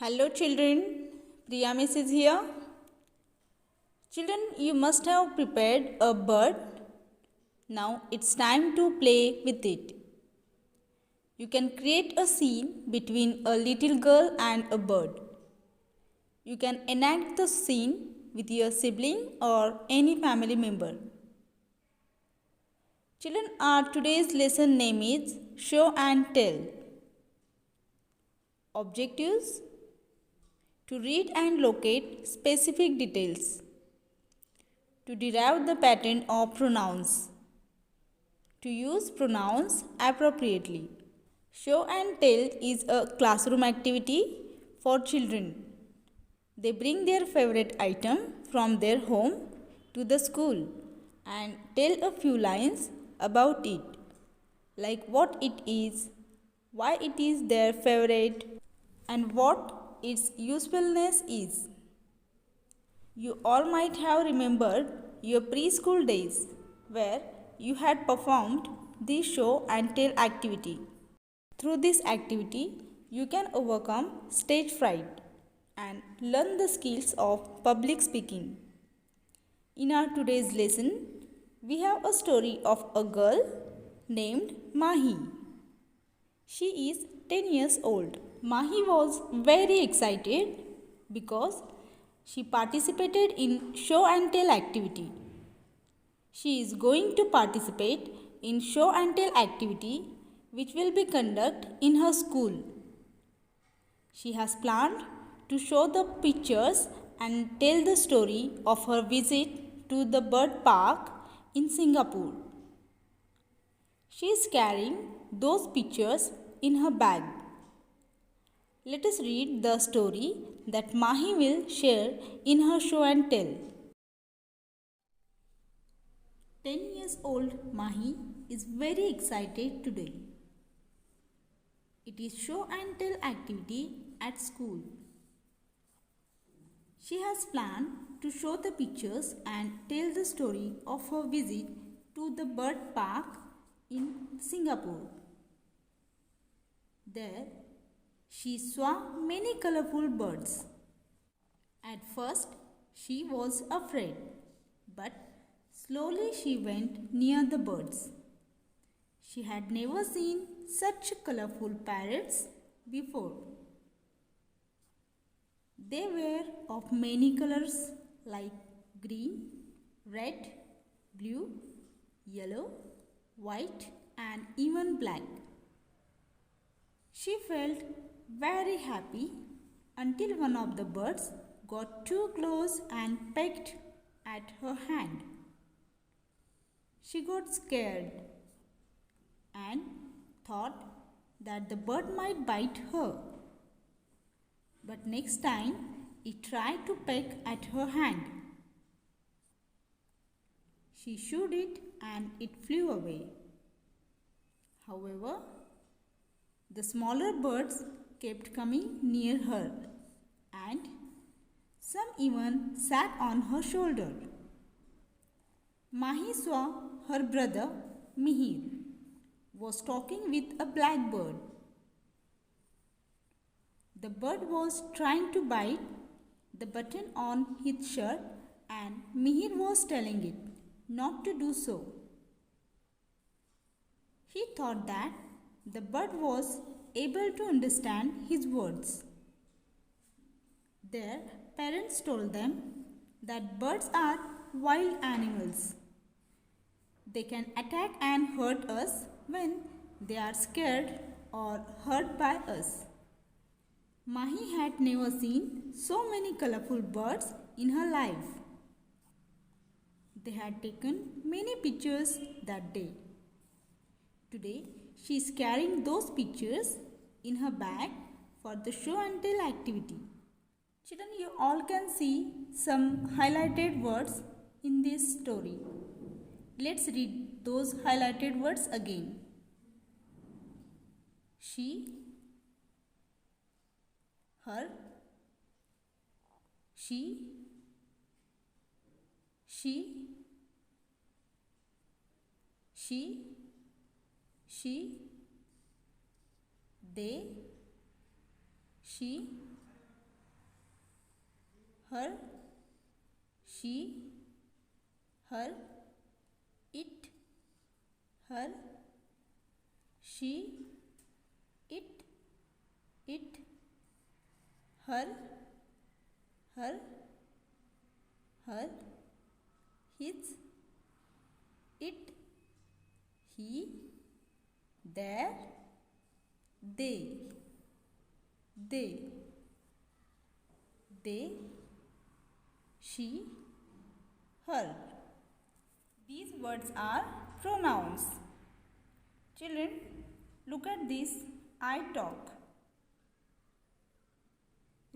Hello children, Priya Miss is here. Children, you must have prepared a bird. Now it's time to play with it. You can create a scene between a little girl and a bird. You can enact the scene with your sibling or any family member. Children, our today's lesson name is Show and Tell. Objectives: to read and locate specific details, to derive the pattern of pronouns, to use pronouns appropriately. Show and tell is a classroom activity for children. They bring their favorite item from their home to the school and tell a few lines about it, like what it is, why it is their favorite, and what its usefulness is. You all might have remembered your preschool days where you had performed this show and tell activity. Through this activity, you can overcome stage fright and learn the skills of public speaking. In our today's lesson, we have a story of a girl named Mahi. She is 10 years old. Mahi was very excited because she participated in show and tell activity. She is going to participate in show and tell activity which will be conducted in her school. She has planned to show the pictures and tell the story of her visit to the bird park in Singapore. She is carrying those pictures in her bag. Let us read the story that Mahi will share in her show and tell. 10 years old Mahi is very excited today. It is show and tell activity at school. She has planned to show the pictures and tell the story of her visit to the bird park in Singapore. There, she saw many colorful birds. At first, she was afraid, but slowly she went near the birds. She had never seen such colorful parrots before. They were of many colors like green, red, blue, yellow, white, and even black. She felt very happy until one of the birds got too close and pecked at her hand. She got scared and thought that the bird might bite her. But next time it tried to peck at her hand. She shooed it and it flew away. However, the smaller birds kept coming near her and some even sat on her shoulder. Mahi saw her brother Mihir was talking with a blackbird. The bird was trying to bite the button on his shirt and Mihir was telling it not to do so. He thought that the bird was able to understand his words. Their parents told them that birds are wild animals. They can attack and hurt us when they are scared or hurt by us. Mahi had never seen so many colorful birds in her life. They had taken many pictures that day. Today, she is carrying those pictures in her bag for the show and tell activity. Children, you all can see some highlighted words in this story. Let's read those highlighted words again. She, her, she, she, they, she, her, she, her, it, her, she, it, her, her, her, his, it, he, their, they, she, her. These words are pronouns. Children, look at this I talk.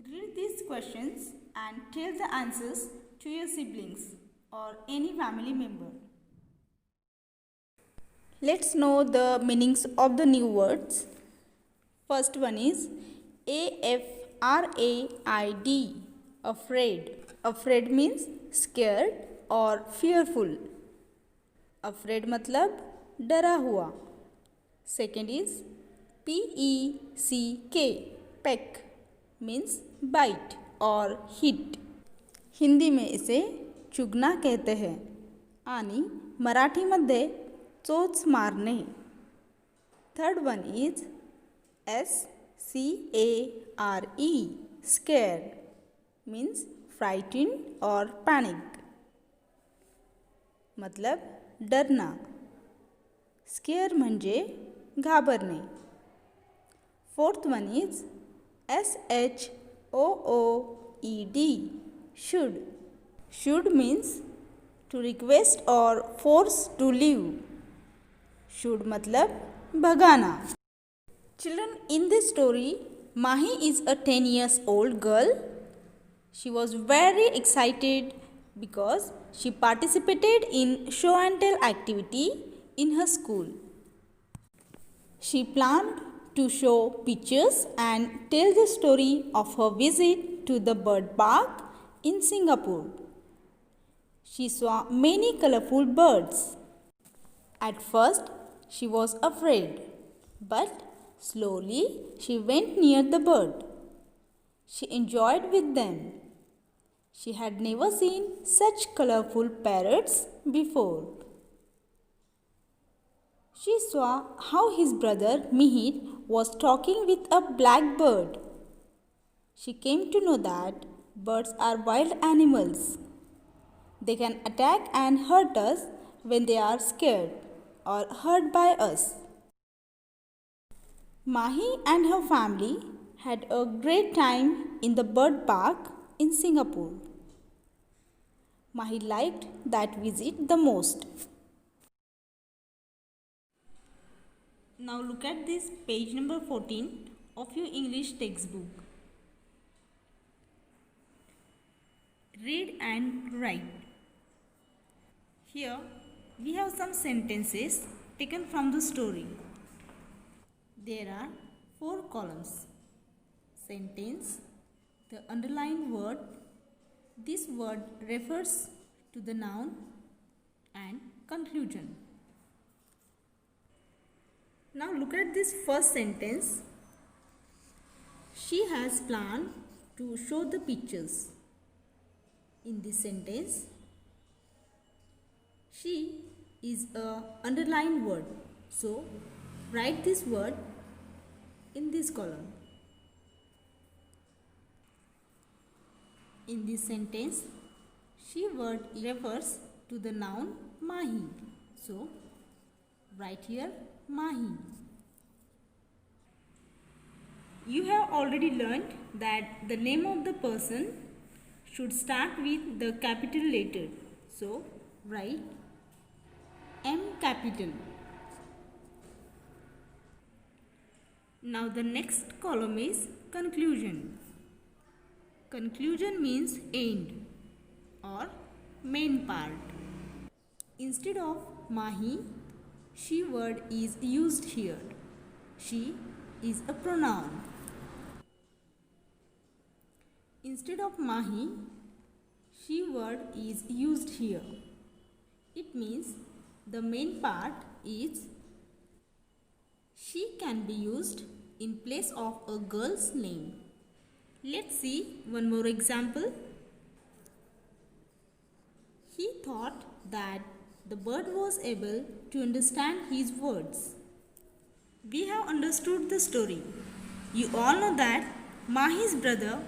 Read these questions and tell the answers to your siblings or any family member. Let's know the meanings of the new words. First one is AFRAID, afraid. Afraid means scared or fearful. Afraid मतलब डरा हुआ. Second is PECK, peck means bite or hit. Hindi में इसे चुगना कहते हैं आणि मराठीमध्ये चोच मारणे. Third one is SCARE, scared means frightened or panic. मतलब डरना. स्केअर म्हणजे घाबरणे. Fourth one is SHOOED, should. Should means to request or force to leave. Should मतलब भगाना. Children, in this story, Mahi is a 10 years old girl. She was very excited because she participated in show and tell activity in her school. She planned to show pictures and tell the story of her visit to the bird park in Singapore. She saw many colorful birds. At first, she was afraid, but slowly she went near the bird. She enjoyed with them. She had never seen such colorful parrots before. She saw how his brother Mihir was talking with a black bird. She came to know that birds are wild animals. They can attack and hurt us when they are scared or hurt by us. Mahi and her family had a great time in the bird park in Singapore. Mahi liked that visit the most. Now look at this page number 14 of your English textbook. Read and write. Here we have some sentences taken from the story. There are 4 columns. Sentence, the underlined word. This word refers to the noun, and conclusion. Now look at this first sentence. She has planned to show the pictures. In this sentence, she is a underlined word. So write this word in this column. In this sentence, she word refers to the noun Mahi. So write here Mahi. You have already learned that the name of the person should start with the capital letter. So write M capital. Now the next column is conclusion. Conclusion means end or main part. Instead of Mahi, she word is used here. She is a pronoun. Instead of Mahi, she word is used here. It means the main part is. She can be used in place of a girl's name. Let's see one more example. He thought that the bird was able to understand his words. We have understood the story. You all know that Mahi's brother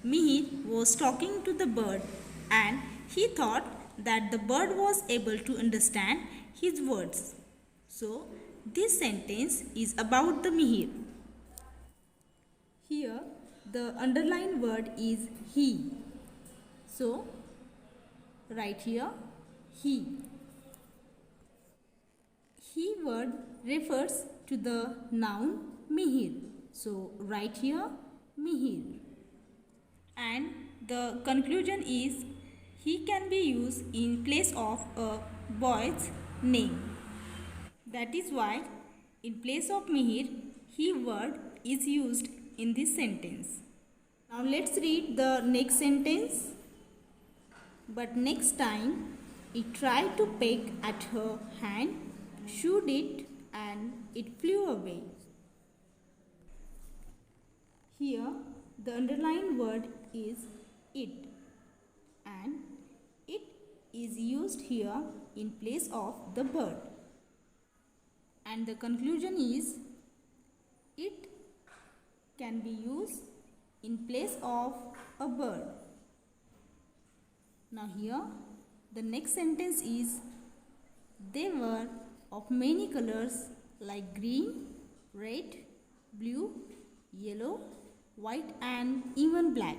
Mihir was talking to the bird and he thought that the bird was able to understand his words. So, this sentence is about the Mihir. Here, the underlined word is he. So, write here he. He word refers to the noun Mihir. So, write here Mihir. And the conclusion is he can be used in place of a boy's name. That is why in place of Mihir, he word is used in this sentence. Now let's read the next sentence. But next time it tried to peck at her hand, shooed it, and it flew away. Here the underlined word is it, and it is used here in place of the bird. And the conclusion is it can be used in place of a bird. Now here the next sentence is they were of many colors like green, red, blue, yellow, white and even black.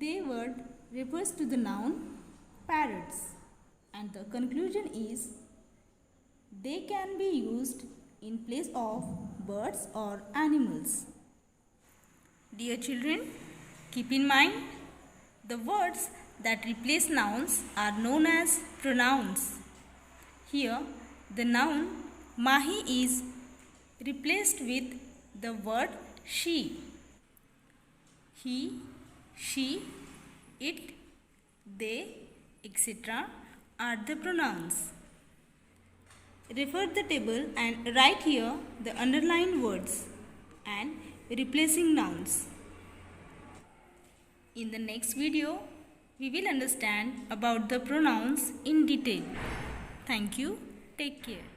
They word refers to the noun parrots, and the conclusion is they can be used in place of birds or animals. Dear children, keep in mind the words that replace nouns are known as pronouns. Here the noun Mahi is replaced with the word she. He, she, it, they, etc. are the pronouns. Refer the table and write here the underlined words and replacing nouns. In the next video, we will understand about the pronouns in detail. Thank you. Take care.